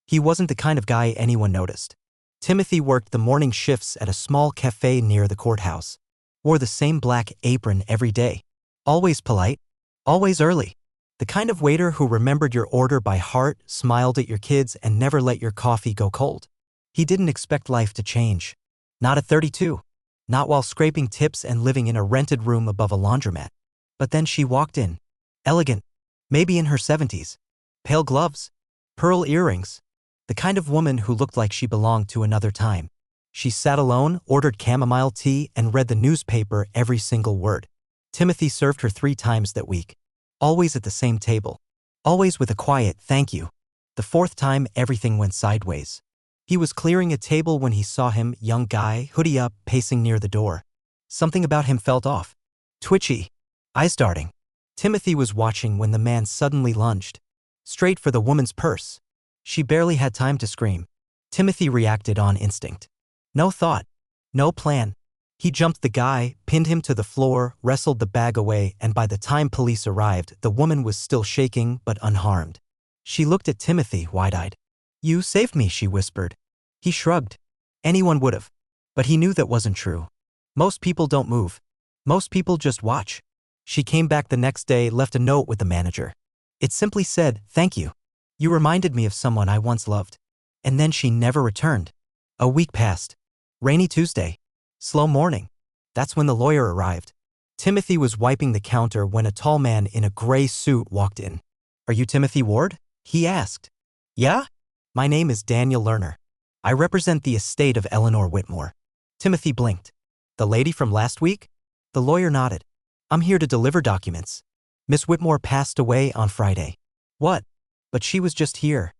He wasn't the kind of guy anyone noticed. Timothy worked the morning shifts at a small cafe near the courthouse. Wore the same black apron every day. Always polite. Always early. The kind of waiter who remembered your order by heart, smiled at your kids, and never let your coffee go cold. He didn't expect life to change. Not at 32. Not while scraping tips and living in a rented room above a laundromat. But then she walked in. Elegant. Maybe in her 70s. Pale gloves. Pearl earrings. The kind of woman who looked like she belonged to another time. She sat alone, ordered chamomile tea, and read the newspaper every single word. Timothy served her 3 times that week. Always at the same table. Always with a quiet "thank you." The 4th time, everything went sideways. He was clearing a table when he saw him, young guy, hoodie up, pacing near the door. Something about him felt off. Twitchy. Eyes darting. Timothy was watching when the man suddenly lunged. Straight for the woman's purse. She barely had time to scream. Timothy reacted on instinct. No thought. No plan. He jumped the guy, pinned him to the floor, wrestled the bag away, and by the time police arrived, the woman was still shaking but unharmed. She looked at Timothy, wide-eyed. "You saved me," she whispered. He shrugged. Anyone would've. But he knew that wasn't true. Most people don't move. Most people just watch. She came back the next day, left a note with the manager. It simply said, "Thank you. You reminded me of someone I once loved." And then she never returned. A week passed. Rainy Tuesday. Slow morning. That's when the lawyer arrived. Timothy was wiping the counter when a tall man in a gray suit walked in. "Are you Timothy Ward?" he asked. "Yeah? My name is Daniel Lerner. I represent the estate of Eleanor Whitmore." Timothy blinked. "The lady from last week?" The lawyer nodded. "I'm here to deliver documents. Miss Whitmore passed away on Friday." "What? But she was just here."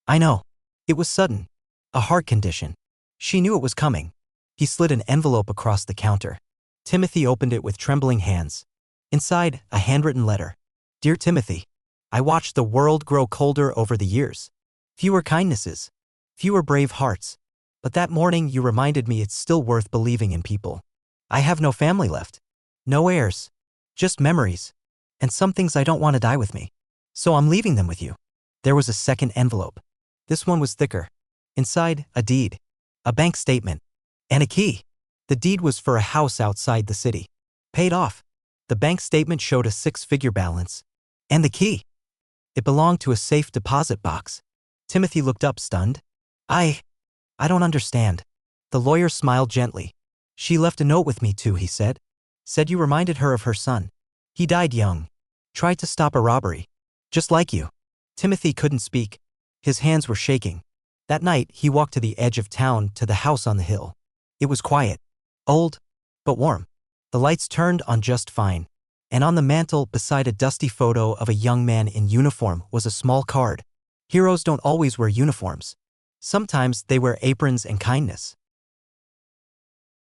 "I know. It was sudden. A heart condition. She knew it was coming." He slid an envelope across the counter. Timothy opened it with trembling hands. Inside, a handwritten letter. "Dear Timothy, I watched the world grow colder over the years. Fewer kindnesses. Fewer brave hearts. But that morning you reminded me it's still worth believing in people. I have no family left. No heirs. Just memories. And some things I don't want to die with me. So I'm leaving them with you." There was a second envelope. This one was thicker. Inside, a deed. A bank statement. And a key. The deed was for a house outside the city. Paid off. The bank statement showed a 6-figure balance. And the key. It belonged to a safe deposit box. Timothy looked up, stunned. I don't understand." The lawyer smiled gently. "She left a note with me too," he said. "Said you reminded her of her son. He died young. Tried to stop a robbery. Just like you." Timothy couldn't speak. His hands were shaking. That night, he walked to the edge of town to the house on the hill. It was quiet. Old, but warm. The lights turned on just fine. And on the mantel, beside a dusty photo of a young man in uniform, was a small card. Heroes don't always wear uniforms. Sometimes they wear aprons and kindness.